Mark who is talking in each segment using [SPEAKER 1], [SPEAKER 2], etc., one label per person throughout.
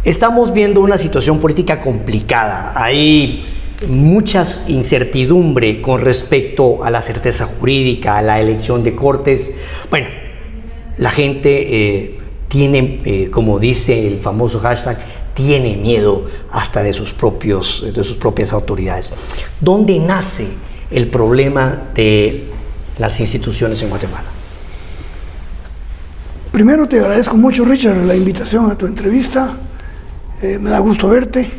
[SPEAKER 1] Estamos viendo una situación política complicada. Hay mucha incertidumbre con respecto a la certeza jurídica, a la elección de cortes. Bueno, la gente tiene, como dice el famoso hashtag, tiene miedo hasta de sus propias autoridades. ¿Dónde nace el problema de las instituciones en Guatemala?
[SPEAKER 2] Primero te agradezco mucho, Richard, la invitación a tu entrevista. Me da gusto verte.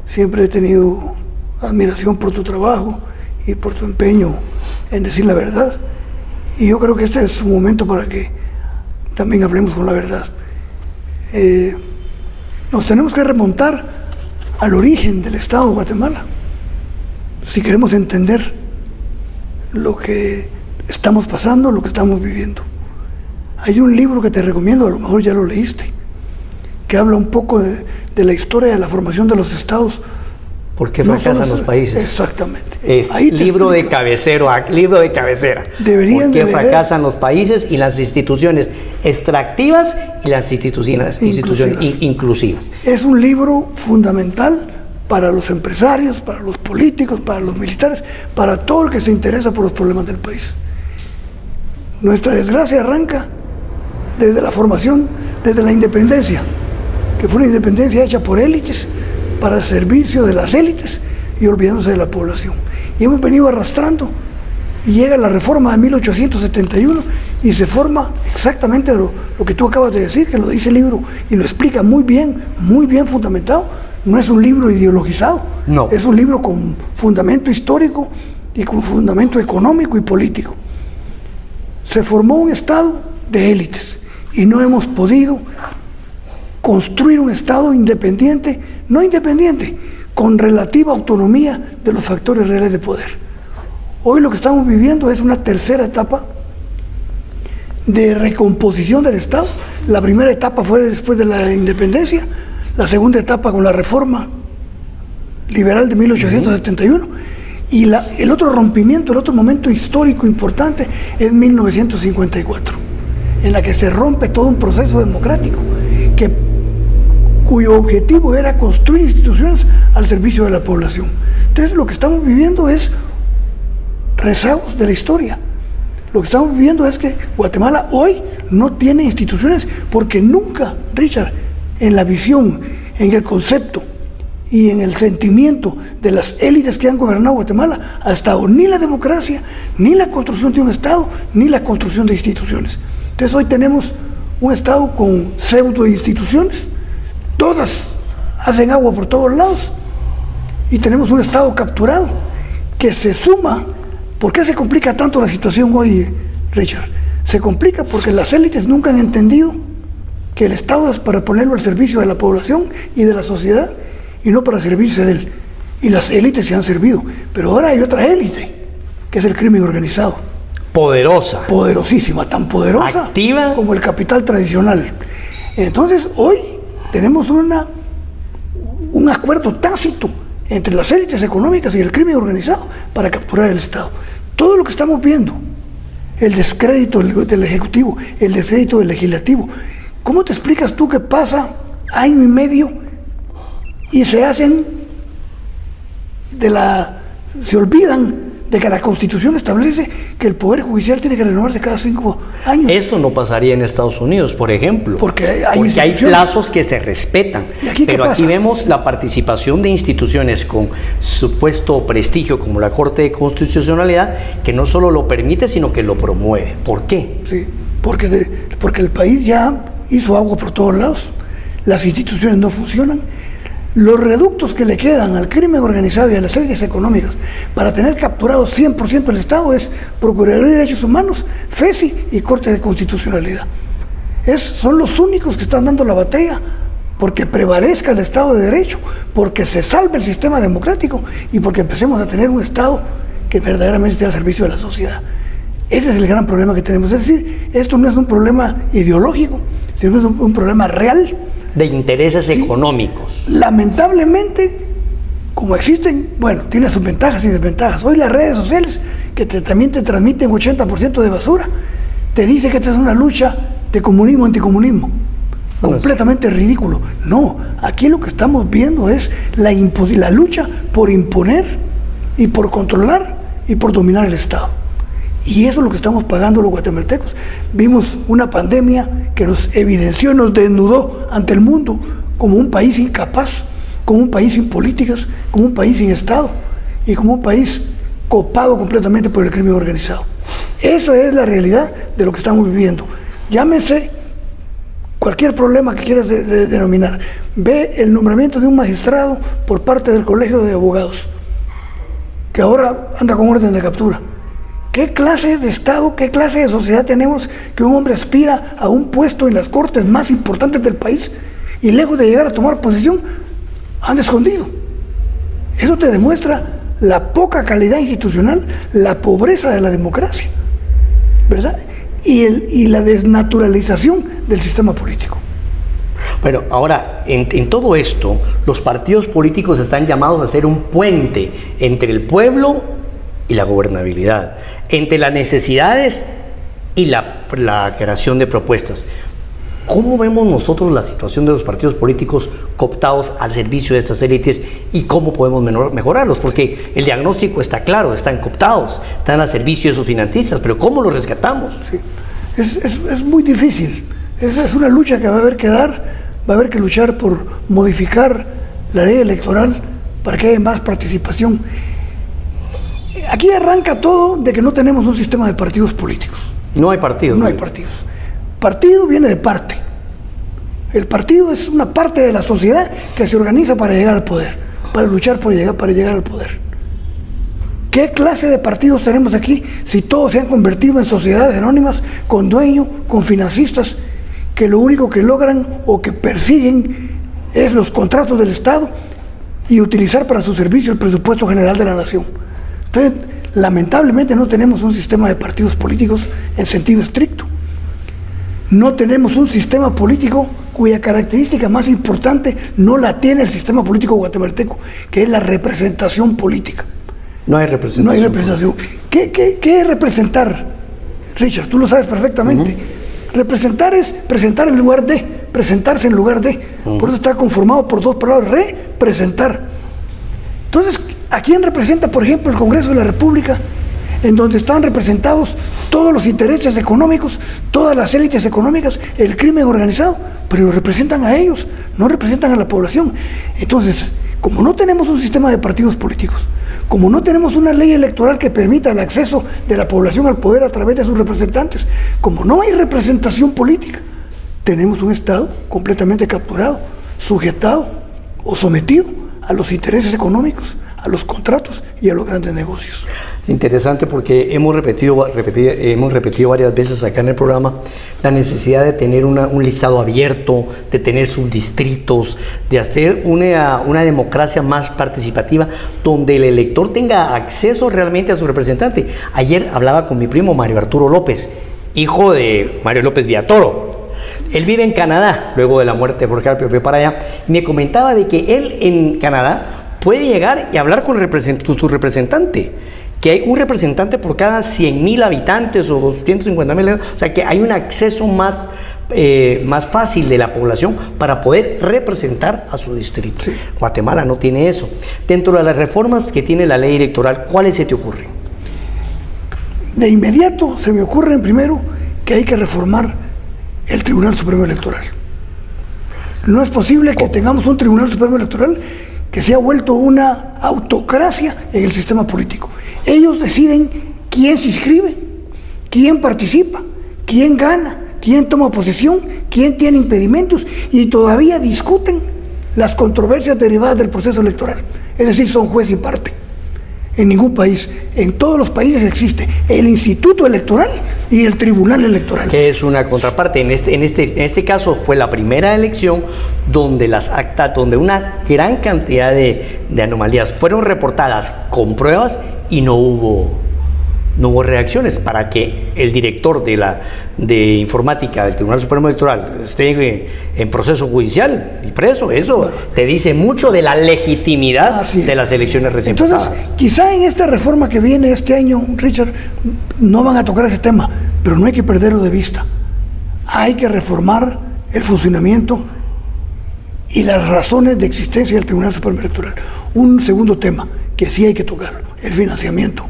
[SPEAKER 2] Siempre he tenido admiración por tu trabajo y por tu empeño en decir la verdad. Y yo creo que este es un momento para que también hablemos con la verdad. Nos tenemos que remontar al origen del Estado de Guatemala si queremos entender lo que estamos pasando, lo que estamos viviendo. Hay un libro que te recomiendo, a lo mejor ya lo leíste, que habla un poco de la historia de la formación de los estados.
[SPEAKER 1] ¿Por qué fracasan los países?
[SPEAKER 2] Exactamente.
[SPEAKER 1] Es libro de cabecera.
[SPEAKER 2] Deberían
[SPEAKER 1] ¿Por qué fracasan los países y las instituciones extractivas y las instituciones inclusivas?
[SPEAKER 2] Es un libro fundamental para los empresarios, para los políticos, para los militares, para todo el que se interesa por los problemas del país. Nuestra desgracia arranca desde la formación, desde la independencia, que fue una independencia hecha por élites, para el servicio de las élites y olvidándose de la población. Y hemos venido arrastrando, y llega la reforma de 1871 y se forma exactamente lo que tú acabas de decir, que lo dice el libro y lo explica muy bien fundamentado. No es un libro ideologizado,
[SPEAKER 1] no.
[SPEAKER 2] Es un libro con fundamento histórico y con fundamento económico y político. Se formó un Estado de élites y no hemos podido construir un Estado independiente, no independiente, con relativa autonomía de los factores reales de poder. Hoy lo que estamos viviendo es una tercera etapa de recomposición del Estado. La primera etapa fue después de la independencia, la segunda etapa con la reforma liberal de 1871, y el otro rompimiento, el otro momento histórico importante es 1954, en la que se rompe todo un proceso democrático cuyo objetivo era construir instituciones al servicio de la población. Entonces lo que estamos viviendo es rezagos de la historia. Lo que estamos viviendo es que Guatemala hoy no tiene instituciones porque nunca, Richard, en la visión, en el concepto y en el sentimiento de las élites que han gobernado Guatemala ha estado ni la democracia, ni la construcción de un Estado, ni la construcción de instituciones. Entonces hoy tenemos un Estado con pseudo instituciones, todas hacen agua por todos lados, y tenemos un Estado capturado que se suma. ¿Por qué se complica tanto la situación hoy, Richard? Se complica porque las élites nunca han entendido que el Estado es para ponerlo al servicio de la población y de la sociedad y no para servirse de él. Y las élites se han servido, pero ahora hay otra élite, que es el crimen organizado.
[SPEAKER 1] Poderosa.
[SPEAKER 2] Poderosísima, tan poderosa
[SPEAKER 1] activa
[SPEAKER 2] como el capital tradicional. Entonces hoy tenemos un acuerdo tácito entre las élites económicas y el crimen organizado para capturar el Estado. Todo lo que estamos viendo, el descrédito del Ejecutivo, el descrédito del Legislativo, ¿cómo te explicas tú que pasa año y medio y se olvidan de que la Constitución establece que el Poder Judicial tiene que renovarse cada 5 años?
[SPEAKER 1] Eso no pasaría en Estados Unidos, por ejemplo.
[SPEAKER 2] Porque hay
[SPEAKER 1] plazos que se respetan. Pero aquí vemos la participación de instituciones con supuesto prestigio, como la Corte de Constitucionalidad, que no solo lo permite, sino que lo promueve. ¿Por qué?
[SPEAKER 2] Sí, porque el país ya hizo agua por todos lados. Las instituciones no funcionan. Los reductos que le quedan al crimen organizado y a las élites económicas para tener capturado 100% el Estado es Procuraduría de Derechos Humanos, FESI y Corte de Constitucionalidad. Son los únicos que están dando la batalla porque prevalezca el Estado de Derecho, porque se salve el sistema democrático y porque empecemos a tener un Estado que verdaderamente esté al servicio de la sociedad. Ese es el gran problema que tenemos. Es decir, esto no es un problema ideológico, sino es un problema real.
[SPEAKER 1] De intereses económicos.
[SPEAKER 2] Lamentablemente, como existen, bueno, tiene sus ventajas y desventajas. Hoy las redes sociales, que también te transmiten 80% de basura, te dice que esta es una lucha de comunismo, anticomunismo. Completamente ridículo. No, Aquí lo que estamos viendo es la lucha por imponer y por controlar y por dominar el Estado. Y eso es lo que estamos pagando los guatemaltecos. Vimos una pandemia que nos evidenció, nos desnudó ante el mundo como un país incapaz, como un país sin políticas, como un país sin Estado y como un país copado completamente por el crimen organizado. Esa es la realidad de lo que estamos viviendo. Llámese cualquier problema que quieras denominar. Ve el nombramiento de un magistrado por parte del Colegio de Abogados, que ahora anda con orden de captura. ¿Qué clase de Estado, qué clase de sociedad tenemos que un hombre aspira a un puesto en las cortes más importantes del país y lejos de llegar a tomar posesión, anda escondido? Eso te demuestra la poca calidad institucional, la pobreza de la democracia, ¿verdad? Y la desnaturalización del sistema político.
[SPEAKER 1] Bueno, ahora, en todo esto, los partidos políticos están llamados a ser un puente entre el pueblo y la gobernabilidad, entre las necesidades y la creación de propuestas. ¿Cómo vemos nosotros la situación de los partidos políticos cooptados al servicio de estas élites y cómo podemos mejorarlos? Porque el diagnóstico está claro, están cooptados, están al servicio de esos financistas, pero ¿cómo los rescatamos?
[SPEAKER 2] Sí. Es muy difícil. Esa es una lucha que va a haber que dar, va a haber que luchar por modificar la ley electoral para que haya más participación. Aquí arranca todo de que no tenemos un sistema de partidos políticos.
[SPEAKER 1] No hay partidos.
[SPEAKER 2] No hay partidos. Partido viene de parte. El partido es una parte de la sociedad que se organiza para llegar al poder, para luchar para llegar al poder. ¿Qué clase de partidos tenemos aquí si todos se han convertido en sociedades anónimas con dueños, con financistas, que lo único que logran o que persiguen es los contratos del Estado y utilizar para su servicio el presupuesto general de la nación? Entonces, lamentablemente no tenemos un sistema de partidos políticos en sentido estricto. No tenemos un sistema político cuya característica más importante no la tiene el sistema político guatemalteco, que es la representación política.
[SPEAKER 1] No hay representación.
[SPEAKER 2] No hay representación. ¿Qué es representar, Richard? Tú lo sabes perfectamente. Representar es presentar en lugar de, presentarse en lugar de. Por eso está conformado por dos palabras, representar. Entonces, ¿a quién representa, por ejemplo, el Congreso de la República? En donde están representados todos los intereses económicos, todas las élites económicas, el crimen organizado, pero lo representan a ellos, no representan a la población. Entonces, como no tenemos un sistema de partidos políticos, como no tenemos una ley electoral que permita el acceso de la población al poder a través de sus representantes, como no hay representación política, tenemos un Estado completamente capturado, sujetado o sometido a los intereses económicos, a los contratos y a los grandes negocios.
[SPEAKER 1] Es interesante porque hemos repetido varias veces acá en el programa la necesidad de tener un listado abierto, de tener subdistritos, de hacer una democracia más participativa, donde el elector tenga acceso realmente a su representante. Ayer hablaba con mi primo Mario Arturo López, hijo de Mario López Villatoro. Él vive en Canadá, luego de la muerte de Jorge Alpio fue para allá, y me comentaba de que él en Canadá puede llegar y hablar con su representante, que hay un representante por cada 100,000 habitantes o 250,000, o sea que hay un acceso más fácil de la población para poder representar a su distrito. Sí. Guatemala no tiene eso. Dentro de las reformas que tiene la ley electoral, ¿cuáles se te ocurren?
[SPEAKER 2] De inmediato se me ocurre primero que hay que reformar el Tribunal Supremo Electoral. No es posible que tengamos un Tribunal Supremo Electoral que se ha vuelto una autocracia en el sistema político. Ellos deciden quién se inscribe, quién participa, quién gana, quién toma posesión, quién tiene impedimentos y todavía discuten las controversias derivadas del proceso electoral. Es decir, son juez y parte. En ningún país, en todos los países existe el Instituto Electoral y el Tribunal Electoral. Que
[SPEAKER 1] es una contraparte. En este caso fue la primera elección donde donde una gran cantidad de anomalías fueron reportadas con pruebas y no hubo reacciones para que el director de informática del Tribunal Supremo Electoral esté en proceso judicial y preso. Eso te dice mucho de la legitimidad de las elecciones recién pasadas.
[SPEAKER 2] Entonces, quizá en esta reforma que viene este año, Richard, no van a tocar ese tema, pero no hay que perderlo de vista. Hay que reformar el funcionamiento y las razones de existencia del Tribunal Supremo Electoral. Un segundo tema que sí hay que tocarlo, el financiamiento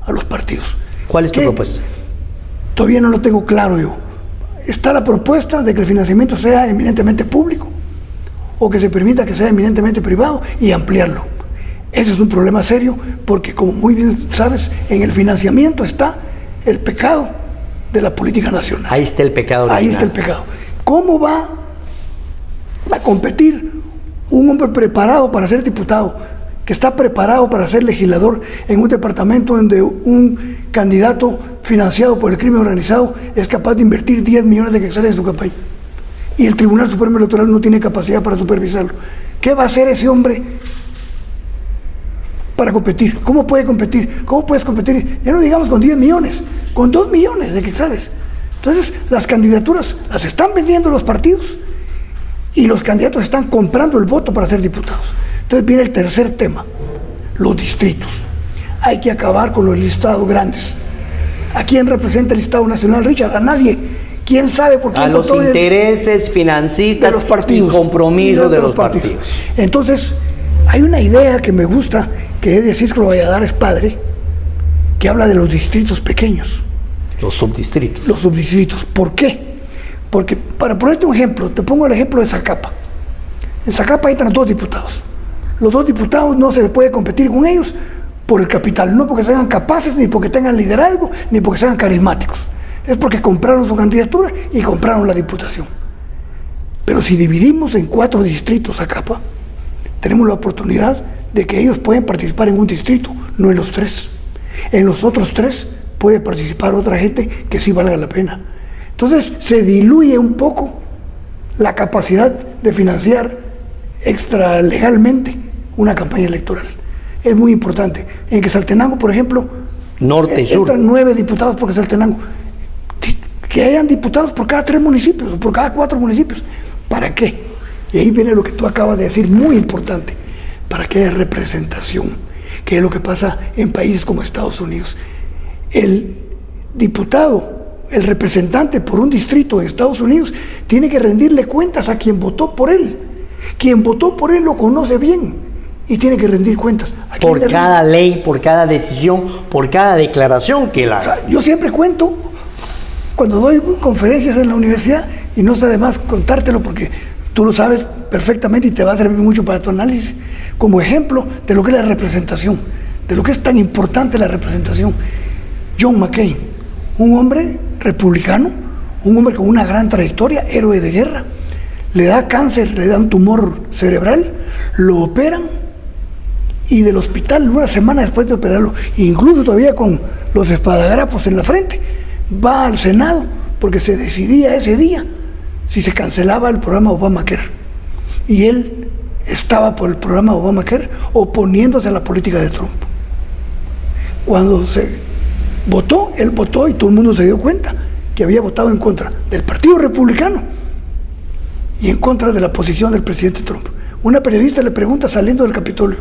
[SPEAKER 2] a los partidos.
[SPEAKER 1] ¿Cuál es tu propuesta?
[SPEAKER 2] Todavía no lo tengo claro yo. Está la propuesta de que el financiamiento sea eminentemente público o que se permita que sea eminentemente privado y ampliarlo. Ese es un problema serio porque, como muy bien sabes, en el financiamiento está el pecado de la política nacional.
[SPEAKER 1] Ahí está el pecado original.
[SPEAKER 2] Ahí está el pecado. ¿Cómo va a competir un hombre preparado para ser diputado, que está preparado para ser legislador en un departamento donde un candidato financiado por el crimen organizado es capaz de invertir 10 millones de quetzales en su campaña? Y el Tribunal Supremo Electoral no tiene capacidad para supervisarlo. ¿Qué va a hacer ese hombre para competir? ¿Cómo puede competir? ¿Cómo puedes competir? Ya no digamos con 10 millones, con 2 millones de quetzales. Entonces, las candidaturas las están vendiendo los partidos y los candidatos están comprando el voto para ser diputados. Entonces viene el tercer tema, los distritos. Hay que acabar con los listados grandes. ¿A quién representa el Listado Nacional, Richard? A nadie. ¿Quién sabe por qué?
[SPEAKER 1] A los intereses financistas
[SPEAKER 2] de los partidos,
[SPEAKER 1] y compromisos de los partidos.
[SPEAKER 2] Entonces, hay una idea que me gusta, que es de Cisco Valladares padre, que habla de los distritos pequeños.
[SPEAKER 1] Los subdistritos.
[SPEAKER 2] Los subdistritos. ¿Por qué? Porque, para ponerte un ejemplo, te pongo el ejemplo de Zacapa. En Zacapa hay 2 diputados. Los 2 diputados no se puede competir con ellos por el capital, no porque sean capaces, ni porque tengan liderazgo, ni porque sean carismáticos. Es porque compraron su candidatura y compraron la diputación. Pero si dividimos en 4 distritos Zacapa, tenemos la oportunidad de que ellos pueden participar en un distrito, no en los 3. En los otros 3 puede participar otra gente que sí valga la pena. Entonces se diluye un poco la capacidad de financiar extralegalmente una campaña electoral. Es muy importante. En Quetzaltenango, por ejemplo,
[SPEAKER 1] norte y sur,
[SPEAKER 2] entran 9 diputados por Quetzaltenango. Que hayan diputados por cada 3 municipios o por cada 4 municipios. ¿Para qué? Y ahí viene lo que tú acabas de decir, muy importante, para que haya representación, que es lo que pasa en países como Estados Unidos. El diputado, el representante por un distrito en Estados Unidos, tiene que rendirle cuentas a quien votó por él. Quien votó por él lo conoce bien y tiene que rendir cuentas.
[SPEAKER 1] Por cada ley, por cada decisión, por cada declaración que él haga.
[SPEAKER 2] O sea, yo siempre cuento, cuando doy conferencias en la universidad, y no está de más contártelo porque tú lo sabes perfectamente y te va a servir mucho para tu análisis, como ejemplo de lo que es la representación, de lo que es tan importante la representación. John McCain, un hombre republicano, un hombre con una gran trayectoria, héroe de guerra, le da cáncer, le da un tumor cerebral, lo operan y del hospital, una semana después de operarlo, incluso todavía con los espadagrapos en la frente, va al Senado porque se decidía ese día si se cancelaba el programa Obamacare. Y él estaba por el programa Obamacare oponiéndose a la política de Trump. Cuando se votó, él votó y todo el mundo se dio cuenta que había votado en contra del Partido Republicano y en contra de la posición del presidente Trump. Una periodista le pregunta saliendo del Capitolio: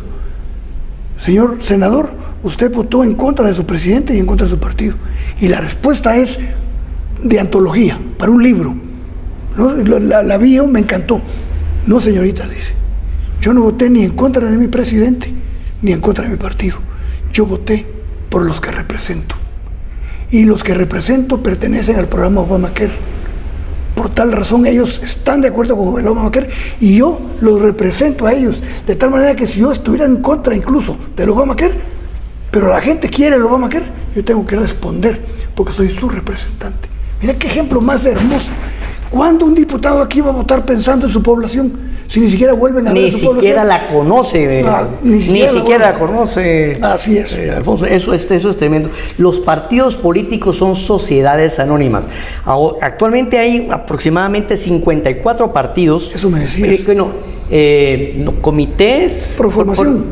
[SPEAKER 2] señor senador, usted votó en contra de su presidente y en contra de su partido. Y la respuesta es de antología, para un libro. ¿No? La vi yo, me encantó. No, señorita, le dice, yo no voté ni en contra de mi presidente, ni en contra de mi partido. Yo voté por los que represento. Y los que represento pertenecen al programa Obamacare. Por tal razón ellos están de acuerdo con el Obamacare y yo los represento a ellos. De tal manera que si yo estuviera en contra incluso del Obamacare, pero la gente quiere el Obamacare, yo tengo que responder porque soy su representante. Mira qué ejemplo más hermoso. ¿Cuándo un diputado aquí va a votar pensando en su población? Si ni siquiera vuelven a ver su población.
[SPEAKER 1] Ni siquiera la conoce. Ni siquiera la conoce.
[SPEAKER 2] Así es.
[SPEAKER 1] Alfonso, eso es tremendo. Los partidos políticos son sociedades anónimas. Actualmente hay aproximadamente 54 partidos.
[SPEAKER 2] Eso me decías.
[SPEAKER 1] Comités.
[SPEAKER 2] Proformación.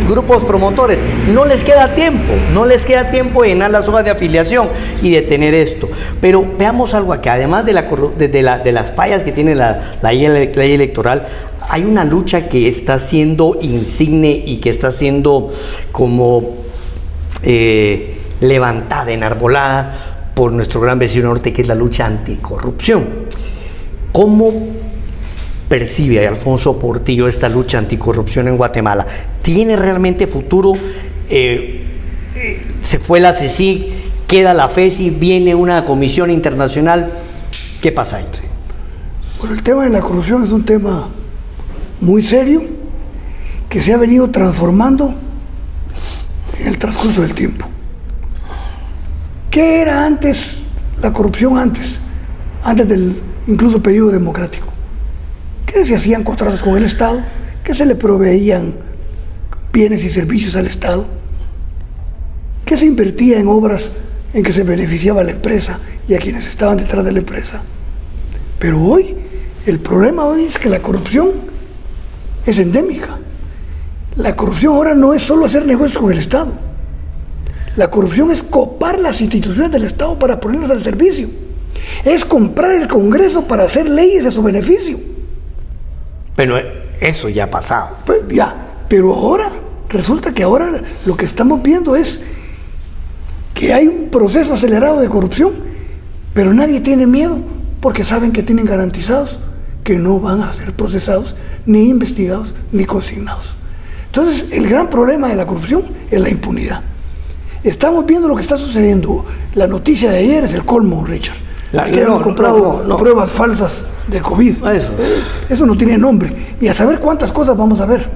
[SPEAKER 1] Grupos promotores. No les queda tiempo de llenar las hojas de afiliación y de tener esto. Pero veamos algo acá, además de las fallas que tiene la ley electoral, hay una lucha que está siendo insigne y que está siendo como levantada, enarbolada por nuestro gran vecino norte, que es la lucha anticorrupción. ¿Cómo percibe Alfonso Portillo esta lucha anticorrupción en Guatemala? ¿Tiene realmente futuro? Se fue la CICIG, queda la FESI, viene una comisión internacional. ¿Qué pasa ahí?
[SPEAKER 2] Bueno, el tema de la corrupción es un tema muy serio que se ha venido transformando en el transcurso del tiempo. ¿Qué era antes la corrupción antes del incluso periodo democrático? Que se hacían contratos con el Estado, que se le proveían bienes y servicios al Estado, que se invertía en obras en que se beneficiaba a la empresa y a quienes estaban detrás de la empresa. Pero hoy, el problema hoy es que la corrupción es endémica. La corrupción ahora no es solo hacer negocios con el Estado. La corrupción es copar las instituciones del Estado para ponerlas al servicio. Es comprar el Congreso para hacer leyes a su beneficio.
[SPEAKER 1] Pero eso ya ha pasado.
[SPEAKER 2] Pero ahora, resulta que ahora lo que estamos viendo es que hay un proceso acelerado de corrupción, pero nadie tiene miedo porque saben que tienen garantizados que no van a ser procesados, ni investigados, ni consignados. Entonces, el gran problema de la corrupción es la impunidad. Estamos viendo lo que está sucediendo. La noticia de ayer es el colmo, Richard. Que hemos comprado pruebas falsas de COVID. Eso no tiene nombre. Y a saber cuántas cosas vamos a ver.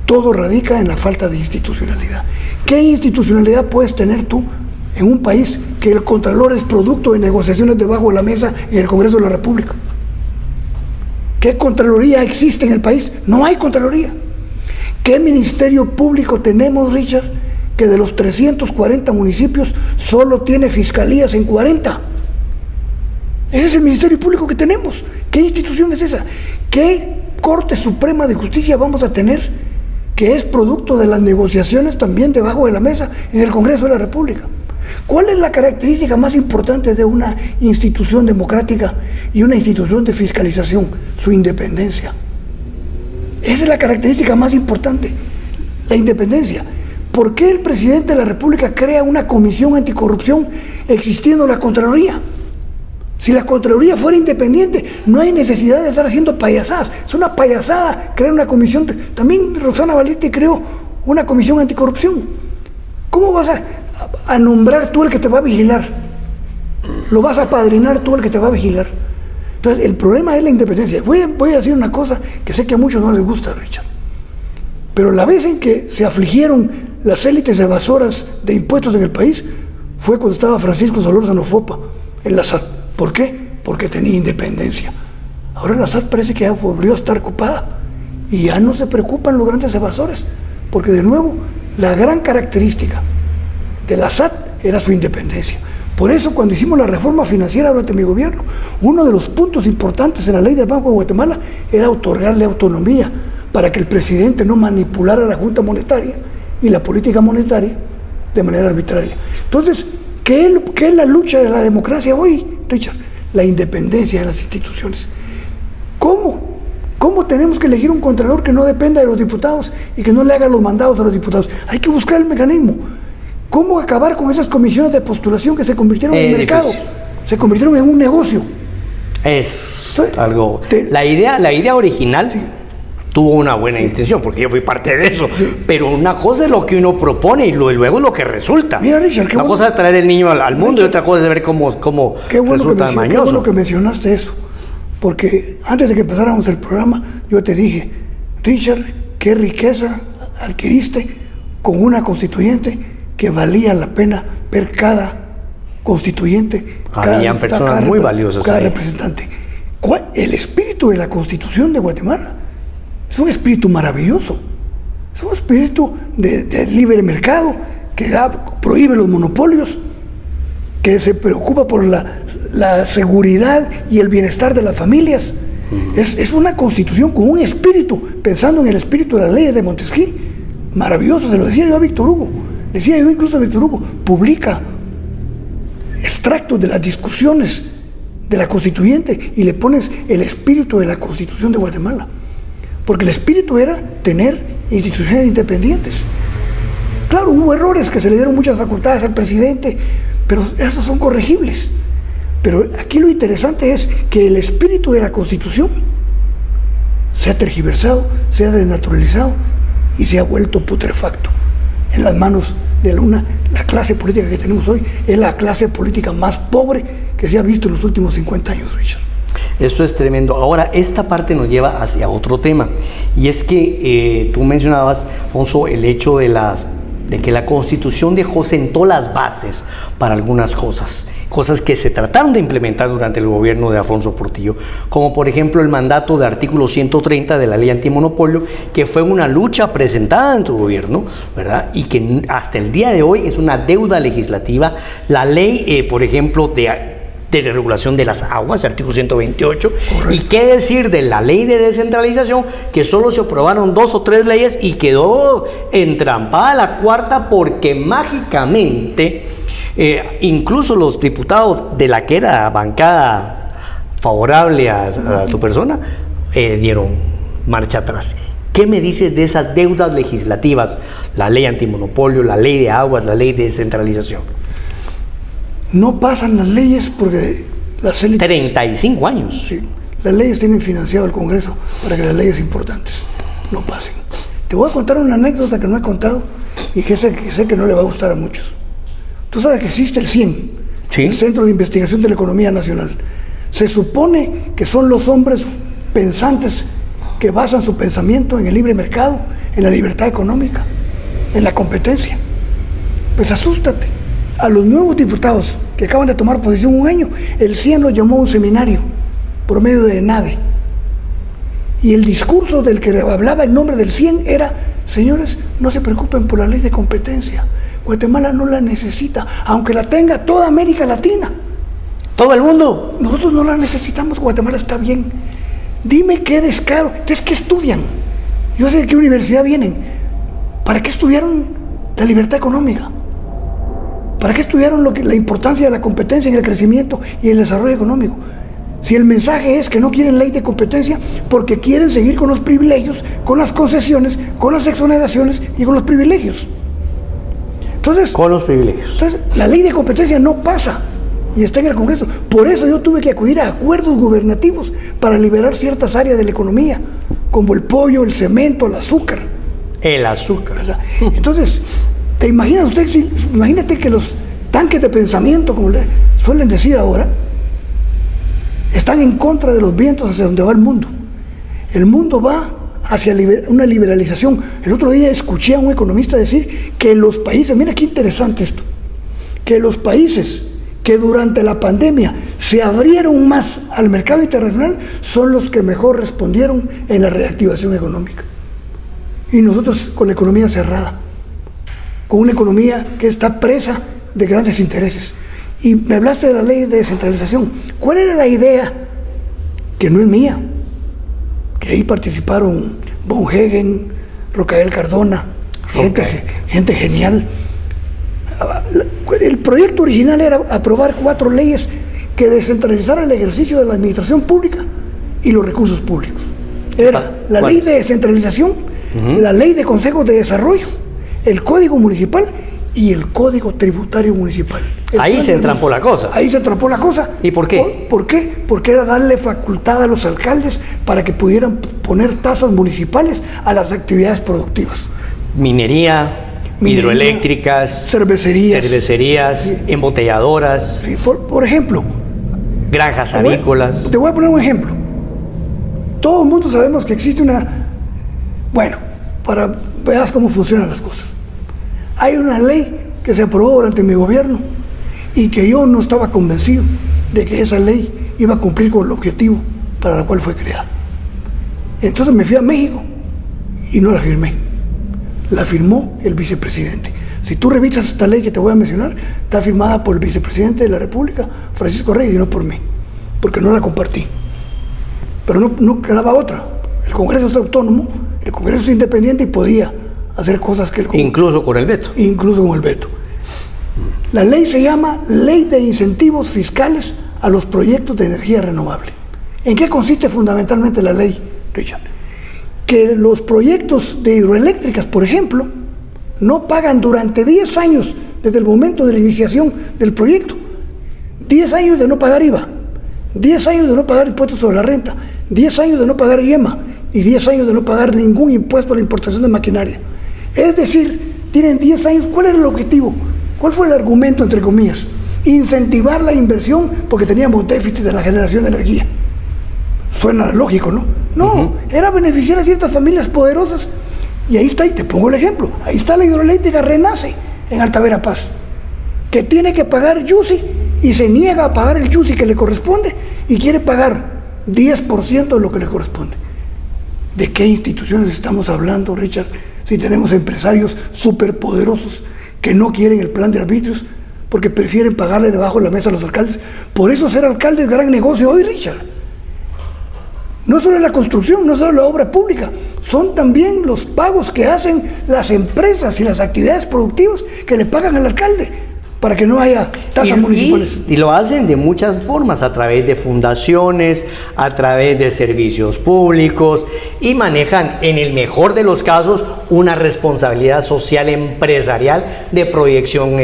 [SPEAKER 2] Todo radica en la falta de institucionalidad. ¿Qué institucionalidad puedes tener tú en un país que el Contralor es producto de negociaciones debajo de la mesa en el Congreso de la República? ¿Qué Contraloría existe en el país? No hay Contraloría. ¿Qué ministerio público tenemos, Richard, que de los 340 municipios solo tiene fiscalías en 40? Ese es el ministerio público que tenemos. ¿Qué institución es esa? ¿Qué Corte Suprema de Justicia vamos a tener que es producto de las negociaciones también debajo de la mesa en el Congreso de la República? ¿Cuál es la característica más importante de una institución democrática y una institución de fiscalización? Su independencia. Esa es la característica más importante, la independencia. ¿Por qué el presidente de la República crea una comisión anticorrupción existiendo la Contraloría? Si la Contraloría fuera independiente, no hay necesidad de estar haciendo payasadas. Es una payasada crear una comisión. También Rosana Valente creó una comisión anticorrupción. ¿Cómo vas a nombrar tú el que te va a vigilar? ¿Lo vas a apadrinar tú el que te va a vigilar? Entonces, el problema es la independencia. Voy a decir una cosa que sé que a muchos no les gusta, Richard. Pero la vez en que se afligieron las élites evasoras de impuestos en el país fue cuando estaba Francisco Solórzano Fopa en la SAT. ¿Por qué? Porque tenía independencia. Ahora la SAT parece que ya volvió a estar ocupada y ya no se preocupan los grandes evasores, porque de nuevo la gran característica de la SAT era su independencia. Por eso, cuando hicimos la reforma financiera durante mi gobierno, uno de los puntos importantes en la ley del Banco de Guatemala era otorgarle autonomía para que el presidente no manipulara la Junta Monetaria y la política monetaria de manera arbitraria. Entonces, ¿qué es la lucha de la democracia hoy, Richard? La independencia de las instituciones. ¿Cómo tenemos que elegir un contralor que no dependa de los diputados y que no le haga los mandados a los diputados? Hay que buscar el mecanismo. ¿Cómo acabar con esas comisiones de postulación que se convirtieron en mercado? Se convirtieron en un negocio.
[SPEAKER 1] Entonces, algo. La idea original tuvo una buena intención, porque yo fui parte de eso. Pero una cosa es lo que uno propone y luego lo que resulta.
[SPEAKER 2] Mira, Richard,
[SPEAKER 1] una cosa es traer el niño al mundo, Richard, y otra cosa es ver cómo resulta mañoso.
[SPEAKER 2] Qué bueno que mencionaste eso. Porque antes de que empezáramos el programa, yo te dije, Richard, qué riqueza adquiriste con una constituyente que valía la pena ver cada constituyente,
[SPEAKER 1] habían personas muy valiosas,
[SPEAKER 2] cada representante. El espíritu de la Constitución de Guatemala es un espíritu maravilloso, es un espíritu de libre mercado que prohíbe los monopolios, que se preocupa por la seguridad y el bienestar de las familias. Es una Constitución con un espíritu, pensando en el espíritu de las leyes de Montesquieu, maravilloso. Se lo decía yo a Víctor Hugo. Decía yo incluso a Víctor Hugo, publica extractos de las discusiones de la constituyente y le pones el espíritu de la Constitución de Guatemala. Porque el espíritu era tener instituciones independientes. Claro, hubo errores, que se le dieron muchas facultades al presidente, pero esos son corregibles. Pero aquí lo interesante es que el espíritu de la Constitución se ha tergiversado, se ha desnaturalizado y se ha vuelto putrefacto en las manos de la clase política que tenemos hoy. Es la clase política más pobre que se ha visto en los últimos 50 años, Richard.
[SPEAKER 1] Esto es tremendo. Ahora, esta parte nos lleva hacia otro tema, y es que tú mencionabas, Alfonso, el hecho de que la Constitución sentó las bases para algunas cosas que se trataron de implementar durante el gobierno de Alfonso Portillo, como por ejemplo el mandato de artículo 130 de la ley antimonopolio, que fue una lucha presentada en tu gobierno, ¿verdad? Y que hasta el día de hoy es una deuda legislativa. La ley, por ejemplo, de regulación de las aguas, artículo 128. Correcto. Y qué decir de la ley de descentralización, que solo se aprobaron 2 o 3 leyes y quedó entrampada la cuarta porque mágicamente incluso los diputados de la que era bancada favorable a tu persona dieron marcha atrás. ¿Qué me dices de esas deudas legislativas? La ley antimonopolio, la ley de aguas, la ley de descentralización.
[SPEAKER 2] No pasan las leyes porque las élites...
[SPEAKER 1] 35 años.
[SPEAKER 2] Sí, las leyes tienen financiado el Congreso para que las leyes importantes no pasen. Te voy a contar una anécdota que no he contado y que sé que no le va a gustar a muchos. Tú sabes que existe el CIEN, ¿sí? El Centro de Investigación de la Economía Nacional. Se supone que son los hombres pensantes que basan su pensamiento en el libre mercado, en la libertad económica, en la competencia. Pues asústate. A los nuevos diputados que acaban de tomar posición un año, el CIEN los llamó a un seminario por medio de ENADE. Y el discurso del que hablaba en nombre del CIEN era: señores, no se preocupen por la ley de competencia. Guatemala no la necesita, aunque la tenga toda América Latina.
[SPEAKER 1] ¿Todo el mundo?
[SPEAKER 2] Nosotros no la necesitamos, Guatemala está bien. Dime qué descaro. Entonces, ¿qué estudian? Yo sé de qué universidad vienen. ¿Para qué estudiaron la libertad económica? ¿Para qué estudiaron la importancia de la competencia en el crecimiento y el desarrollo económico? Si el mensaje es que no quieren ley de competencia porque quieren seguir con los privilegios, con las concesiones, con las exoneraciones y con los privilegios. Entonces,
[SPEAKER 1] con los privilegios.
[SPEAKER 2] Entonces, la ley de competencia no pasa y está en el Congreso. Por eso yo tuve que acudir a acuerdos gubernativos para liberar ciertas áreas de la economía, como el pollo, el cemento, el azúcar.
[SPEAKER 1] El azúcar.
[SPEAKER 2] ¿Verdad? Entonces, imagínate que los tanques de pensamiento, como le suelen decir ahora, están en contra de los vientos hacia donde va el mundo. El mundo va hacia una liberalización. El otro día escuché a un economista decir que los países, mira qué interesante esto, que los países que durante la pandemia se abrieron más al mercado internacional son los que mejor respondieron en la reactivación económica. Y nosotros con la economía cerrada, con una economía que está presa de grandes intereses. Y me hablaste de la ley de descentralización. ¿Cuál era la idea? Que no es mía, que ahí participaron Von Hegen, Rocael Cardona, gente genial. El proyecto original era aprobar 4 leyes que descentralizaran el ejercicio de la administración pública y los recursos públicos. Era la ley de descentralización, la ley de consejos de desarrollo, el código municipal y el código tributario municipal.
[SPEAKER 1] Ahí se entrampó la cosa.
[SPEAKER 2] Ahí se entrampó la cosa.
[SPEAKER 1] ¿Y por qué?
[SPEAKER 2] ¿Por qué? Porque era darle facultad a los alcaldes para que pudieran poner tasas municipales a las actividades productivas.
[SPEAKER 1] Minería, hidroeléctricas, cervecerías, sí, embotelladoras,
[SPEAKER 2] sí, por ejemplo,
[SPEAKER 1] granjas avícolas.
[SPEAKER 2] Te voy a poner un ejemplo. Todo el mundo sabemos que existe para veas cómo funcionan las cosas. Hay una ley que se aprobó durante mi gobierno y que yo no estaba convencido de que esa ley iba a cumplir con el objetivo para el cual fue creada. Entonces me fui a México y no la firmé. La firmó el vicepresidente. Si tú revisas esta ley que te voy a mencionar, está firmada por el vicepresidente de la República, Francisco Reyes, y no por mí, porque no la compartí. Pero no quedaba otra. El Congreso es autónomo, el Congreso es independiente y podía hacer cosas que el Congreso...
[SPEAKER 1] Incluso con el veto.
[SPEAKER 2] Incluso con el veto. La ley se llama Ley de Incentivos Fiscales a los Proyectos de Energía Renovable. ¿En qué consiste fundamentalmente la ley, Richard? Que los proyectos de hidroeléctricas, por ejemplo, no pagan durante 10 años desde el momento de la iniciación del proyecto 10 años de no pagar IVA, 10 años de no pagar impuestos sobre la renta, 10 años de no pagar IEMA y 10 años de no pagar ningún impuesto a la importación de maquinaria. Es decir, tienen 10 años. ¿Cuál era el objetivo? ¿Cuál fue el argumento, entre comillas? Incentivar la inversión porque teníamos déficit de la generación de energía. Suena lógico, ¿no? No, era beneficiar a ciertas familias poderosas. Y ahí está, y te pongo el ejemplo. Ahí está la hidroeléctrica Renace en Alta Verapaz, que tiene que pagar YUSI y se niega a pagar el YUSI que le corresponde y quiere pagar 10% de lo que le corresponde. ¿De qué instituciones estamos hablando, Richard? Si tenemos empresarios superpoderosos que no quieren el plan de arbitrios porque prefieren pagarle debajo de la mesa a los alcaldes. Por eso ser alcalde es gran negocio hoy, Richard. No solo la construcción, no solo la obra pública, son también los pagos que hacen las empresas y las actividades productivas que le pagan al alcalde para que no haya tasas municipales.
[SPEAKER 1] Y lo hacen de muchas formas, a través de fundaciones, a través de servicios públicos, y manejan, en el mejor de los casos, una responsabilidad social empresarial de proyección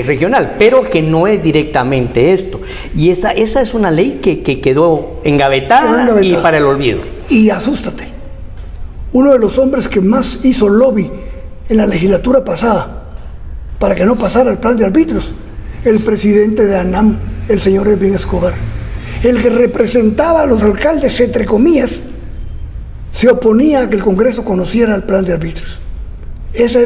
[SPEAKER 1] regional, pero que no es directamente esto. Y esa es una ley que quedó engavetada y para el olvido.
[SPEAKER 2] Y asústate, uno de los hombres que más hizo lobby en la legislatura pasada para que no pasara el plan de arbitrios, el presidente de ANAM, el señor Edwin Escobar, el que representaba a los alcaldes, entre comillas, se oponía a que el Congreso conociera el plan de arbitrios. Esa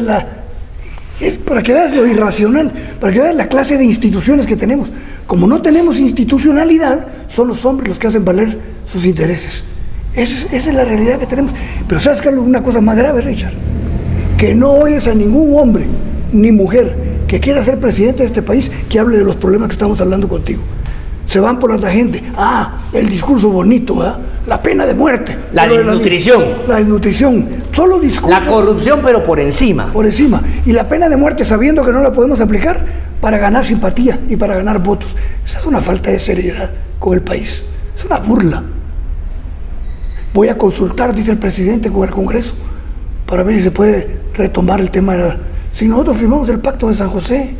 [SPEAKER 2] es para que veas lo irracional, para que veas la clase de instituciones que tenemos. Como no tenemos institucionalidad, son los hombres los que hacen valer sus intereses. Esa es la realidad que tenemos. Pero ¿sabes qué es una cosa más grave, Richard? Que no oyes a ningún hombre ni mujer que quiera ser presidente de este país que hable de los problemas que estamos hablando contigo. Se van por la tangente. El discurso bonito, la pena de muerte,
[SPEAKER 1] la desnutrición,
[SPEAKER 2] la desnutrición, solo discursos,
[SPEAKER 1] la corrupción, pero por encima,
[SPEAKER 2] y la pena de muerte sabiendo que no la podemos aplicar para ganar simpatía y para ganar votos. Esa es una falta de seriedad con el país, es una burla. Voy a consultar, dice el presidente, con el Congreso para ver si se puede retomar el tema de si nosotros firmamos el pacto de San José.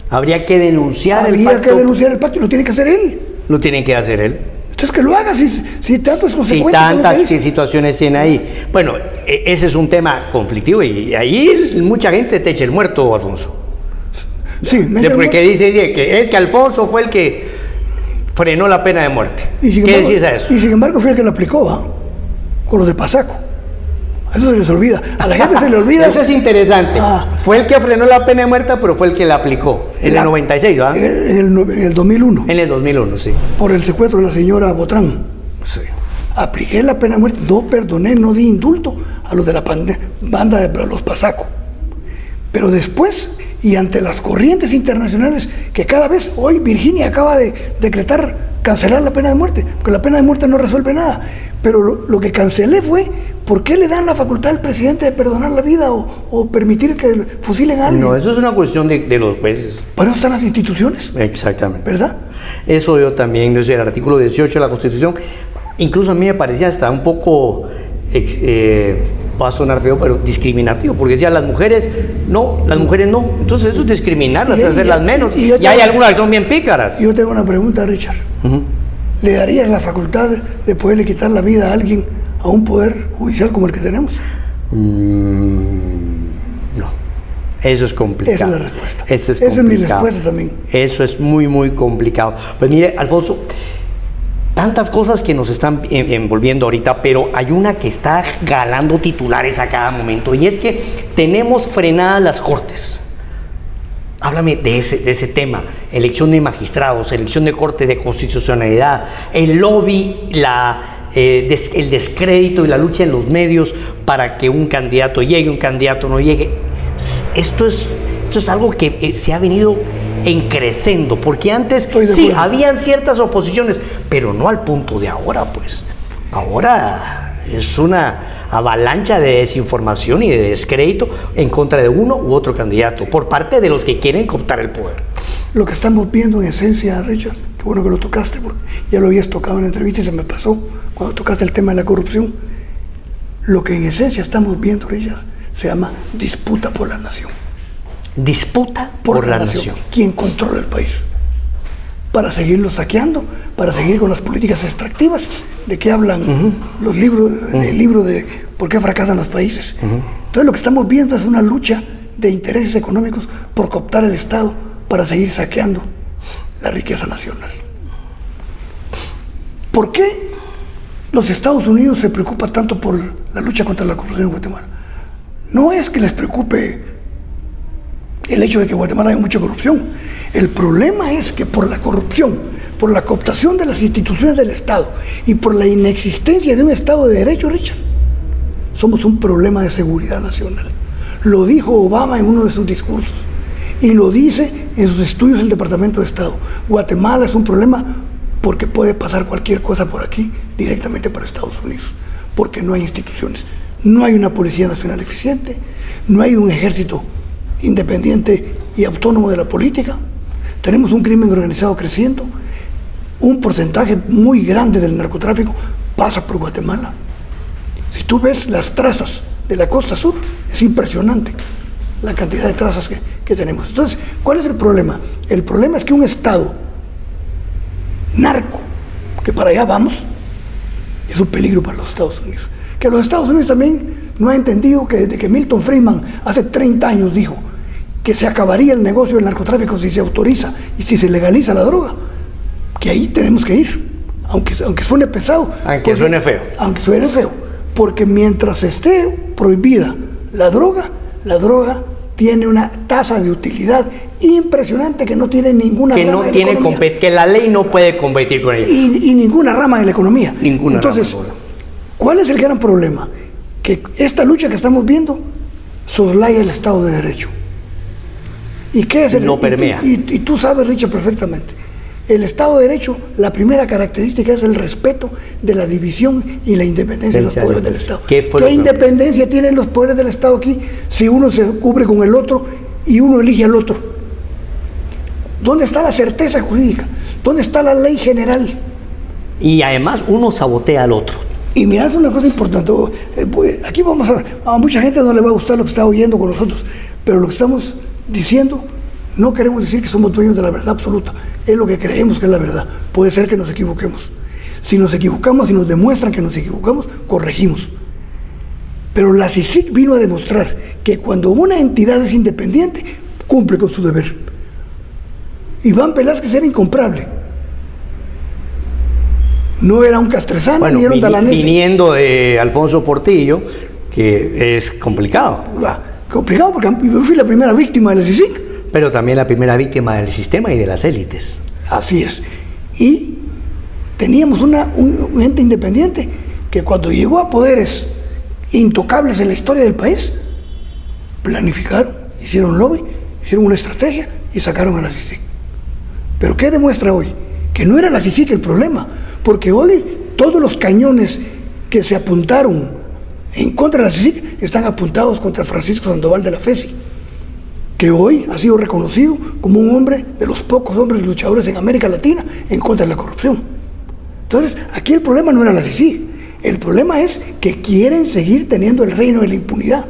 [SPEAKER 1] Habría que denunciar el pacto.
[SPEAKER 2] Habría que denunciar el pacto y lo tiene que hacer él.
[SPEAKER 1] Lo tiene que hacer él.
[SPEAKER 2] Entonces que lo haga si tantas consecuencias.
[SPEAKER 1] Si tantas situaciones tiene ahí. Bueno, ese es un tema conflictivo y ahí mucha gente te echa el muerto, Alfonso.
[SPEAKER 2] Sí,
[SPEAKER 1] porque dice que es que Alfonso fue el que frenó la pena de muerte. ¿Qué decís a eso?
[SPEAKER 2] Y sin embargo fue el que lo aplicó, con lo de Pasaco. Eso se les olvida. A la gente se le olvida.
[SPEAKER 1] Eso es interesante. Fue el que frenó la pena de muerte, pero fue el que la aplicó. En el 96, ¿verdad?
[SPEAKER 2] En el 2001.
[SPEAKER 1] En el 2001, sí.
[SPEAKER 2] Por el secuestro de la señora Botrán.
[SPEAKER 1] Sí.
[SPEAKER 2] Apliqué la pena de muerte. No perdoné, no di indulto a los de la banda de los Pasaco. Pero después, y ante las corrientes internacionales, que cada vez, hoy Virginia acaba de decretar cancelar la pena de muerte, porque la pena de muerte no resuelve nada. Pero lo que cancelé fue, ¿por qué le dan la facultad al presidente de perdonar la vida o permitir que fusilen a alguien?
[SPEAKER 1] No, eso es una cuestión de los jueces.
[SPEAKER 2] Para eso están las instituciones.
[SPEAKER 1] Exactamente.
[SPEAKER 2] ¿Verdad?
[SPEAKER 1] Eso yo también, el artículo 18 de la Constitución, incluso a mí me parecía hasta un poco, va a sonar feo, pero discriminativo, porque decía las mujeres no. Entonces eso es discriminarlas, hacerlas menos. Y hay algunas que son bien pícaras.
[SPEAKER 2] Yo tengo una pregunta, Richard. ¿Le darías la facultad de poderle quitar la vida a alguien a un poder judicial como el que tenemos?
[SPEAKER 1] No, eso es complicado.
[SPEAKER 2] Esa es la respuesta.
[SPEAKER 1] Esa
[SPEAKER 2] es mi respuesta también.
[SPEAKER 1] Eso es muy, muy complicado. Pues mire, Alfonso, tantas cosas que nos están envolviendo ahorita, pero hay una que está galando titulares a cada momento, y es que tenemos frenadas las cortes. Háblame de ese tema, elección de magistrados, elección de corte de constitucionalidad, el lobby, el descrédito y la lucha en los medios para que un candidato llegue, un candidato no llegue. Esto es algo que se ha venido creciendo, porque antes sí, habían ciertas oposiciones, pero no al punto de ahora, pues. Ahora es una avalancha de desinformación y de descrédito en contra de uno u otro candidato, por parte de los que quieren cooptar el poder.
[SPEAKER 2] Lo que estamos viendo en esencia, Richard, qué bueno que lo tocaste, porque ya lo habías tocado en la entrevista y se me pasó cuando tocaste el tema de la corrupción. Lo que en esencia estamos viendo, Richard, se llama disputa por la nación.
[SPEAKER 1] Disputa por la nación.
[SPEAKER 2] ¿Quién controla el país? para seguirlo saqueando, para seguir con las políticas extractivas de que hablan los libros, el libro de por qué fracasan los países. Entonces lo que estamos viendo es una lucha de intereses económicos por cooptar el Estado para seguir saqueando la riqueza nacional. ¿Por qué los Estados Unidos se preocupan tanto por la lucha contra la corrupción en Guatemala? No es que les preocupe el hecho de que en Guatemala hay mucha corrupción. El problema es que por la corrupción, por la cooptación de las instituciones del Estado y por la inexistencia de un Estado de Derecho, Richard, somos un problema de seguridad nacional. Lo dijo Obama en uno de sus discursos y lo dice en sus estudios del Departamento de Estado. Guatemala es un problema porque puede pasar cualquier cosa por aquí directamente para Estados Unidos, porque no hay instituciones, no hay una Policía Nacional eficiente, no hay un ejército independiente y autónomo de la política, tenemos un crimen organizado creciendo, un porcentaje muy grande del narcotráfico pasa por Guatemala. Si tú ves las trazas de la costa sur, es impresionante la cantidad de trazas que tenemos. Entonces, ¿cuál es el problema? El problema es que un Estado narco, que para allá vamos, es un peligro para los Estados Unidos. Que los Estados Unidos también no ha entendido que desde que Milton Friedman hace 30 años dijo que se acabaría el negocio del narcotráfico si se autoriza y si se legaliza la droga, que ahí tenemos que ir, aunque suene pesado.
[SPEAKER 1] Aunque suene feo.
[SPEAKER 2] Aunque suene feo, porque mientras esté prohibida la droga tiene una tasa de utilidad impresionante que no tiene ninguna
[SPEAKER 1] que
[SPEAKER 2] rama
[SPEAKER 1] no
[SPEAKER 2] de
[SPEAKER 1] tiene
[SPEAKER 2] la economía.
[SPEAKER 1] que la ley no puede competir con ella.
[SPEAKER 2] Y ninguna rama de la economía.
[SPEAKER 1] Ninguna.
[SPEAKER 2] Entonces,
[SPEAKER 1] rama.
[SPEAKER 2] ¿cuál es el gran problema? Que esta lucha que estamos viendo soslaya el Estado de Derecho. ¿Y qué es el?
[SPEAKER 1] No permea.
[SPEAKER 2] Y tú sabes, Richard, perfectamente. El Estado de Derecho, la primera característica es el respeto de la división y la independencia de los poderes del Estado. ¿Qué independencia tienen los poderes del Estado aquí si uno se cubre con el otro y uno elige al otro? ¿Dónde está la certeza jurídica? ¿Dónde está la ley general?
[SPEAKER 1] Y además uno sabotea al otro.
[SPEAKER 2] Y mirad, es una cosa importante. Aquí a mucha gente no le va a gustar lo que está oyendo con nosotros, pero lo que estamos diciendo, no queremos decir que somos dueños de la verdad absoluta. Es lo que creemos que es la verdad. Puede ser que nos equivoquemos. Si nos equivocamos y nos demuestran que nos equivocamos, corregimos. Pero la CICIG vino a demostrar que cuando una entidad es independiente, cumple con su deber. Iván Velázquez era incomparable. No era un castrezano, ni era un dalanese.
[SPEAKER 1] Viniendo de Alfonso Portillo, que es complicado.
[SPEAKER 2] Complicado porque yo fui la primera víctima de la CICIG.
[SPEAKER 1] Pero también la primera víctima del sistema y de las élites.
[SPEAKER 2] Así es. Y teníamos un ente independiente que cuando llegó a poderes intocables en la historia del país, planificaron, hicieron lobby, hicieron una estrategia y sacaron a la CICIG. ¿Pero qué demuestra hoy? Que no era la CICIG el problema, porque hoy todos los cañones que se apuntaron en contra de la CICIG están apuntados contra Francisco Sandoval de la FESI, que hoy ha sido reconocido como un hombre de los pocos hombres luchadores en América Latina en contra de la corrupción. Entonces, aquí el problema no era la CICIG, el problema es que quieren seguir teniendo el reino de la impunidad,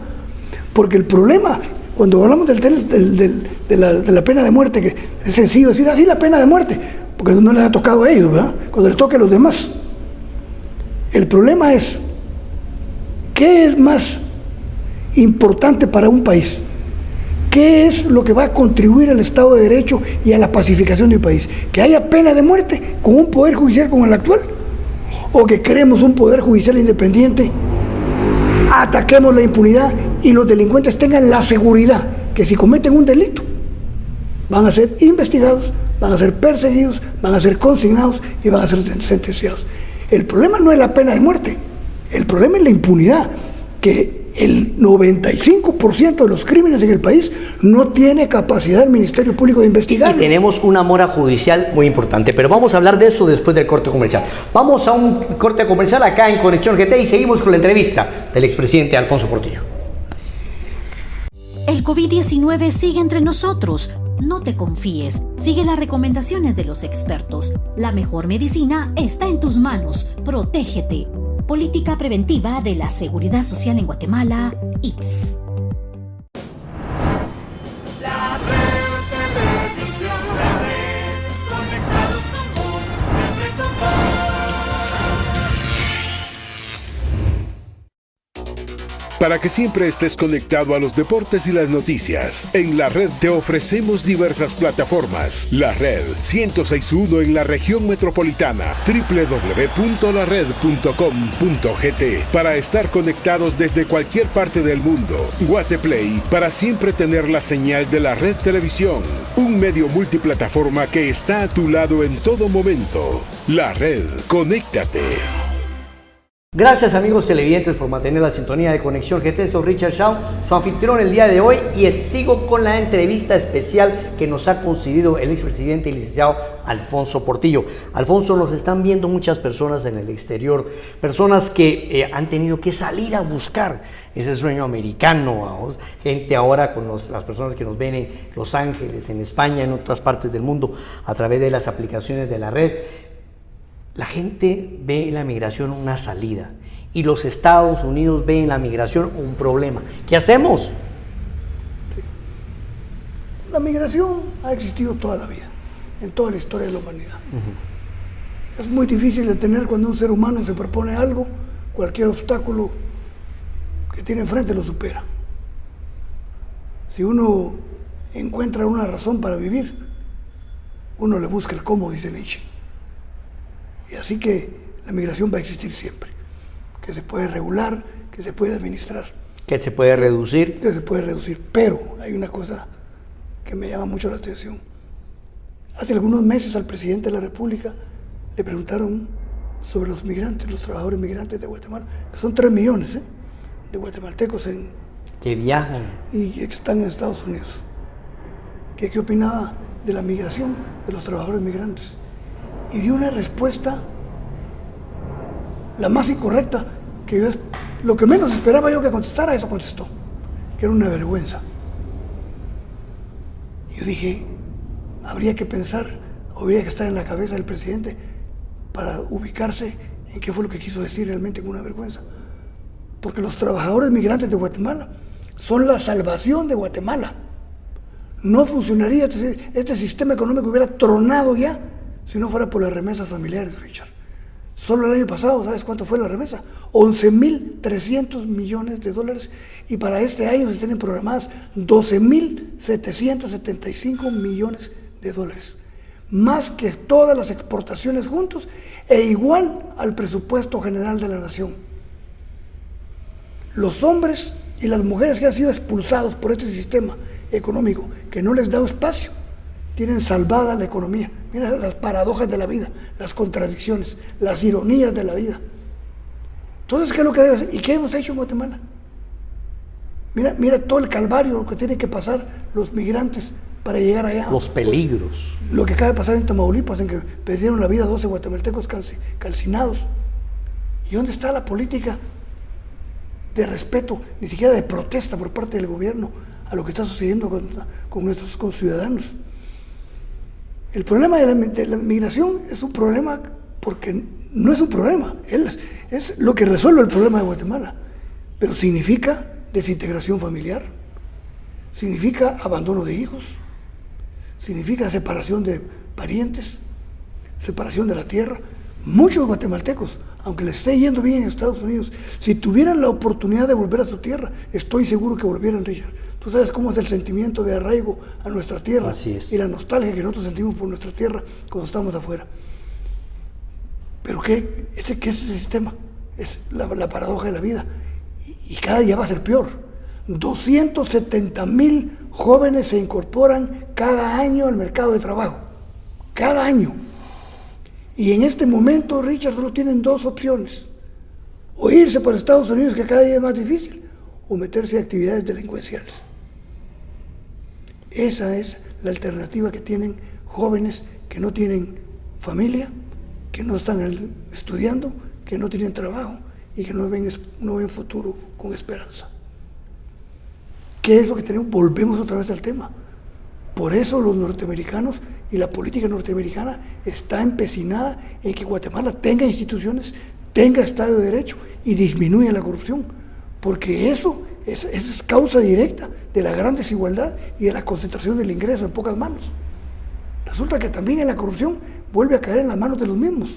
[SPEAKER 2] porque el problema, cuando hablamos de la pena de muerte, que es sencillo decir así la pena de muerte, porque no les ha tocado a ellos, ¿verdad? Cuando les toque a los demás. El problema es, ¿qué es más importante para un país? ¿Qué es lo que va a contribuir al Estado de Derecho y a la pacificación del país? ¿Que haya pena de muerte con un poder judicial como el actual? ¿O que queremos un poder judicial independiente, ataquemos la impunidad y los delincuentes tengan la seguridad que si cometen un delito van a ser investigados, van a ser perseguidos, van a ser consignados y van a ser sentenciados? El problema no es la pena de muerte, el problema es la impunidad, que el 95% de los crímenes en el país no tiene capacidad el Ministerio Público de investigar.
[SPEAKER 1] Y tenemos una mora judicial muy importante, pero vamos a hablar de eso después del corte comercial. Vamos a un corte comercial acá en Conexión GT y seguimos con la entrevista del expresidente Alfonso Portillo.
[SPEAKER 3] El COVID-19 sigue entre nosotros. No te confíes. Sigue las recomendaciones de los expertos. La mejor medicina está en tus manos. Protégete. Política Preventiva de la Seguridad Social en Guatemala, ICS.
[SPEAKER 4] La red de televisión, la red, conectados Para que siempre estés conectado a los deportes y las noticias, en La Red te ofrecemos diversas plataformas. La Red 106.1 en la región metropolitana, www.lared.com.gt para estar conectados desde cualquier parte del mundo. Guateplay para siempre tener la señal de La Red Televisión, un medio multiplataforma que está a tu lado en todo momento. La Red, conéctate.
[SPEAKER 1] Gracias amigos televidentes por mantener la sintonía de Conexión GT. Soy Richard Shaw, su anfitrión el día de hoy, y sigo con la entrevista especial que nos ha concedido el expresidente y licenciado Alfonso Portillo. Alfonso, nos están viendo muchas personas en el exterior, personas que han tenido que salir a buscar ese sueño americano, ¿vamos? Gente ahora con las personas que nos ven en Los Ángeles, en España, en otras partes del mundo, a través de las aplicaciones de la red. La gente ve en la migración una salida y los Estados Unidos ven en la migración un problema. ¿Qué hacemos?
[SPEAKER 2] Sí. La migración ha existido toda la vida, en toda la historia de la humanidad. Es muy difícil de detener cuando un ser humano se propone algo, cualquier obstáculo que tiene enfrente lo supera. Si uno encuentra una razón para vivir, uno le busca el cómo, dice Nietzsche. Y así que la migración va a existir siempre, que se puede regular, que se puede administrar.
[SPEAKER 1] Que se puede reducir.
[SPEAKER 2] Que se puede reducir, pero hay una cosa que me llama mucho la atención. Hace algunos meses al presidente de la República le preguntaron sobre los migrantes, los trabajadores migrantes de Guatemala, que son 3 millones de guatemaltecos
[SPEAKER 1] que viajan
[SPEAKER 2] y que están en Estados Unidos. ¿Qué opinaba de la migración de los trabajadores migrantes? Y dio una respuesta la más incorrecta, que lo que menos esperaba yo que contestara, eso contestó, que era una vergüenza. Yo dije, habría que pensar, habría que estar en la cabeza del presidente para ubicarse en qué fue lo que quiso decir realmente con una vergüenza. Porque los trabajadores migrantes de Guatemala son la salvación de Guatemala. No funcionaría este sistema económico, hubiera tronado ya si no fuera por las remesas familiares, Richard. Solo el año pasado, ¿sabes cuánto fue la remesa? 11.300 millones de dólares, y para este año se tienen programadas 12.775 millones de dólares. Más que todas las exportaciones juntos e igual al presupuesto general de la nación. Los hombres y las mujeres que han sido expulsados por este sistema económico que no les da espacio, tienen salvada la economía. Mira las paradojas de la vida, las contradicciones, las ironías de la vida. Entonces, ¿qué es lo que debe hacer? ¿Y qué hemos hecho en Guatemala? Mira todo el calvario que tienen que pasar los migrantes para llegar allá.
[SPEAKER 1] Los peligros.
[SPEAKER 2] Lo que acaba de pasar en Tamaulipas, en que perdieron la vida 12 guatemaltecos calcinados. ¿Y dónde está la política de respeto, ni siquiera de protesta por parte del gobierno a lo que está sucediendo con nuestros conciudadanos? El problema de la migración es un problema porque no es un problema, es lo que resuelve el problema de Guatemala, pero significa desintegración familiar, significa abandono de hijos, significa separación de parientes, separación de la tierra. Muchos guatemaltecos, aunque les esté yendo bien en Estados Unidos, si tuvieran la oportunidad de volver a su tierra, estoy seguro que volvieran, Richard. Tú sabes cómo es el sentimiento de arraigo a nuestra tierra.
[SPEAKER 1] Así es.
[SPEAKER 2] Y la nostalgia que nosotros sentimos por nuestra tierra cuando estamos afuera. Pero ¿qué es ese sistema? Es la paradoja de la vida. Y cada día va a ser peor. 270,000 jóvenes se incorporan cada año al mercado de trabajo. Cada año. Y en este momento, Richard, solo tienen 2 opciones. O irse para Estados Unidos, que cada día es más difícil, o meterse en actividades delincuenciales. Esa es la alternativa que tienen jóvenes que no tienen familia, que no están estudiando, que no tienen trabajo y que no ven futuro con esperanza. ¿Qué es lo que tenemos? Volvemos otra vez al tema. Por eso los norteamericanos y la política norteamericana está empecinada en que Guatemala tenga instituciones, tenga Estado de Derecho y disminuya la corrupción, porque eso es causa directa de la gran desigualdad y de la concentración del ingreso en pocas manos. Resulta que también en la corrupción vuelve a caer en las manos de los mismos.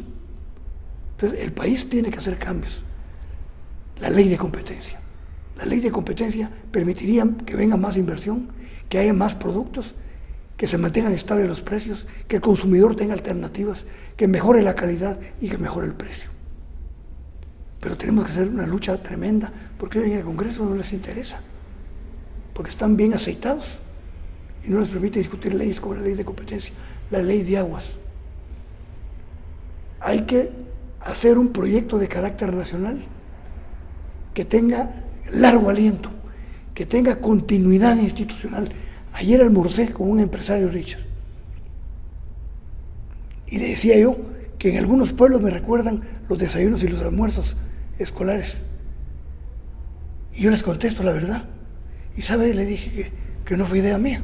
[SPEAKER 2] Entonces el país tiene que hacer cambios. La ley de competencia. La ley de competencia permitiría que venga más inversión, que haya más productos, que se mantengan estables los precios, que el consumidor tenga alternativas, que mejore la calidad y que mejore el precio. Pero tenemos que hacer una lucha tremenda, porque hoy en el Congreso no les interesa, porque están bien aceitados y no les permite discutir leyes como la ley de competencia, la ley de aguas. Hay que hacer un proyecto de carácter nacional que tenga largo aliento, que tenga continuidad institucional. Ayer almorcé con un empresario, Richard, y le decía yo que en algunos pueblos me recuerdan los desayunos y los almuerzos escolares. Y yo les contesto la verdad. Y sabe, le dije que no fue idea mía.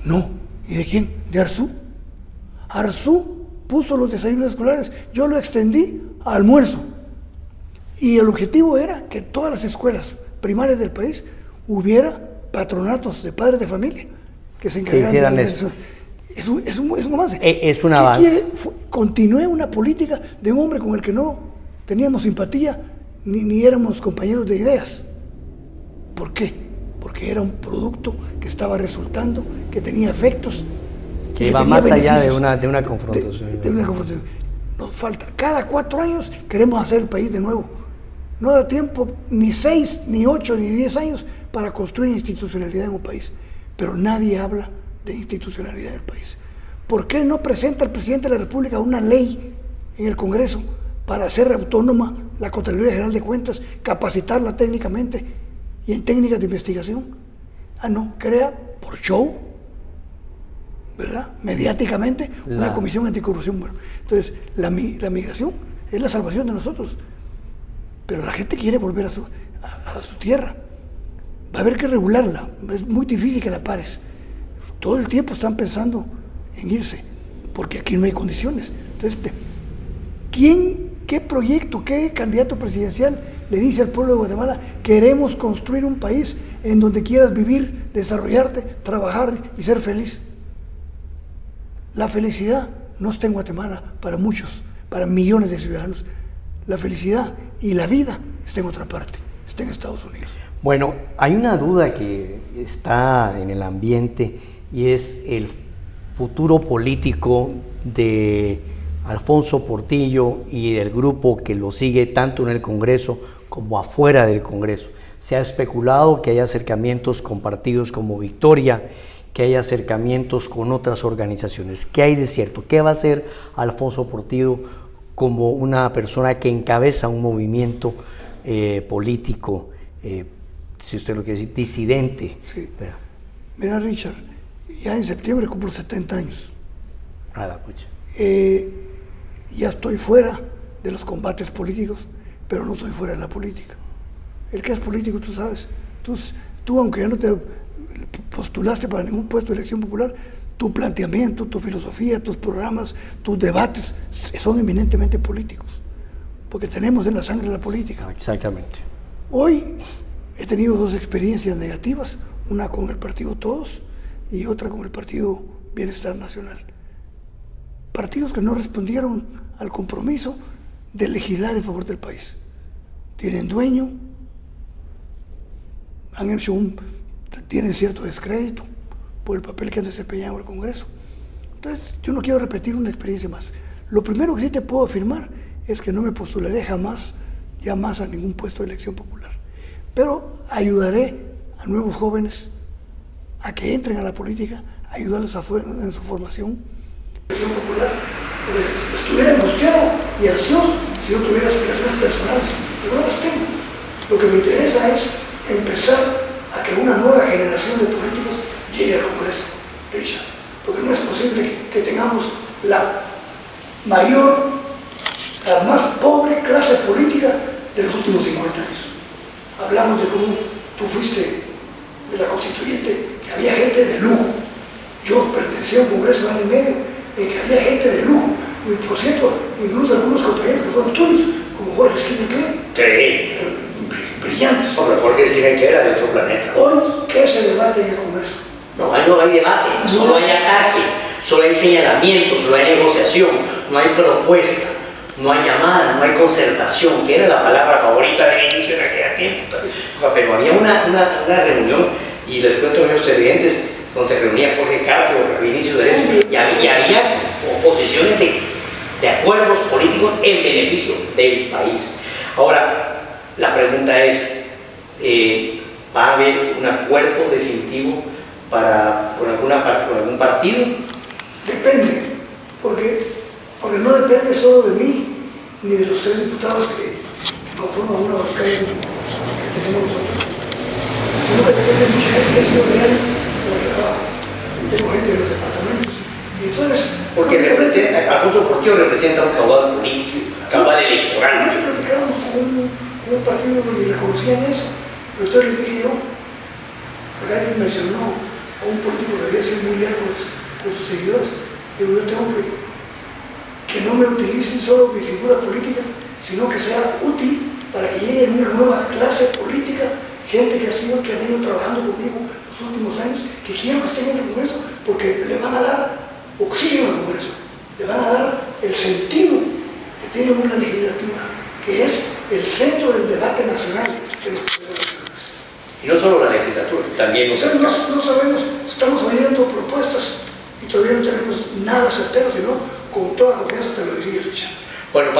[SPEAKER 2] No. ¿Y de quién? De Arzú. Arzú puso los desayunos escolares. Yo lo extendí a almuerzo. Y el objetivo era que en todas las escuelas primarias del país hubiera patronatos de padres de familia que se encargaran de eso. Es un avance.
[SPEAKER 1] Es un avance.
[SPEAKER 2] Continúe una política de un hombre con el que no teníamos simpatía ni éramos compañeros de ideas. ¿Por qué? Porque era un producto que estaba resultando, que tenía efectos,
[SPEAKER 1] que iba más allá de una confrontación.
[SPEAKER 2] De una confrontación. Nos falta, cada 4 años queremos hacer el país de nuevo. No da tiempo ni 6, ni 8, ni 10 años para construir institucionalidad en un país. Pero nadie habla de institucionalidad del país. ¿Por qué no presenta el presidente de la República una ley en el Congreso para hacer autónoma la Contraloría General de Cuentas, capacitarla técnicamente y en técnicas de investigación? No, crea por show, ¿verdad? Mediáticamente, una comisión anticorrupción. Bueno, entonces, la migración es la salvación de nosotros. Pero la gente quiere volver a su tierra. Va a haber que regularla. Es muy difícil que la pares. Todo el tiempo están pensando en irse, porque aquí no hay condiciones. Entonces, ¿qué proyecto, qué candidato presidencial le dice al pueblo de Guatemala: queremos construir un país en donde quieras vivir, desarrollarte, trabajar y ser feliz? La felicidad no está en Guatemala para muchos, para millones de ciudadanos. La felicidad y la vida está en otra parte, está en Estados Unidos.
[SPEAKER 1] Bueno, hay una duda que está en el ambiente y es el futuro político de Alfonso Portillo y del grupo que lo sigue tanto en el Congreso como afuera del Congreso. Se ha especulado que hay acercamientos con partidos como Victoria, que hay acercamientos con otras organizaciones. ¿Qué hay de cierto? ¿Qué va a hacer Alfonso Portillo como una persona que encabeza un movimiento político, si usted lo quiere decir, disidente?
[SPEAKER 2] Sí. Mira, Richard, ya en septiembre cumplo 70 años.
[SPEAKER 1] Nada, pucha.
[SPEAKER 2] Ya estoy fuera de los combates políticos, pero no estoy fuera de la política. El que es político, tú sabes, tú aunque ya no te postulaste para ningún puesto de elección popular, tu planteamiento, tu filosofía, tus programas, tus debates son eminentemente políticos, porque tenemos en la sangre la política.
[SPEAKER 1] Exactamente.
[SPEAKER 2] Hoy he tenido 2 experiencias negativas, una con el partido Todos y otra con el partido Bienestar Nacional. Partidos que no respondieron al compromiso de legislar en favor del país. Tienen dueño, tienen cierto descrédito por el papel que han desempeñado en el Congreso. Entonces, yo no quiero repetir una experiencia más. Lo primero que sí te puedo afirmar es que no me postularé jamás, ya más, a ningún puesto de elección popular. Pero ayudaré a nuevos jóvenes a que entren a la política, ayudarlos en su formación. Elección popular, estuviera angustiado y ansioso si yo tuviera aspiraciones personales, pero no las tengo. Lo que me interesa es empezar a que una nueva generación de políticos llegue al Congreso, Richard, porque no es posible que tengamos la más pobre clase política de los últimos 50 años. Hablamos de cómo tú fuiste de la Constituyente, que había gente de lujo. Yo pertenecía a un Congreso de año y medio en que había gente de lujo, y por cierto, incluso algunos compañeros que fueron tuyos, como Jorge Skinner, brillantes.
[SPEAKER 1] Hombre, Jorge Skinner era de otro planeta.
[SPEAKER 2] Hoy, ¿qué se debate en el Congreso?
[SPEAKER 1] No hay debate, solo hay ataque, solo hay señalamiento, solo hay negociación, no hay propuesta, no hay llamada, no hay concertación, que era la palabra favorita de inicio en aquel tiempo. Pero había una reunión, y les cuento a los televidentes, donde se reunía Jorge Carlos, Vinicio de Heredia, y había oposiciones de acuerdos políticos en beneficio del país. Ahora, la pregunta es, ¿va a haber un acuerdo definitivo con algún partido?
[SPEAKER 2] Depende, porque no depende solo de mí, ni de los 3 diputados que conforman una bancada que tenemos nosotros, sino que depende de mucha gente que ha sido real en el trabajo. Tengo gente de los departamentos. Y entonces,
[SPEAKER 1] porque Alfonso Portillo representa un caudal político, caudal electoral.
[SPEAKER 2] Anoche platicábamos con un partido y reconocían eso, pero entonces les dije yo, porque alguien mencionó a un político que debía ser muy leal con sus seguidores. Digo, yo tengo que no me utilicen solo mi figura política, sino que sea útil para que llegue una nueva clase política, gente que ha venido trabajando conmigo los últimos años, que quiero que estén en el Congreso, porque le van a dar oxígeno al Congreso, le van a dar el sentido que tiene una legislatura, que es el centro del debate nacional de los problemas nacionales.
[SPEAKER 1] Y no solo la legislatura, también los
[SPEAKER 2] no sabemos, estamos oyendo propuestas y todavía no tenemos nada certero, sino con toda confianza te lo diría, Richard.
[SPEAKER 1] Bueno,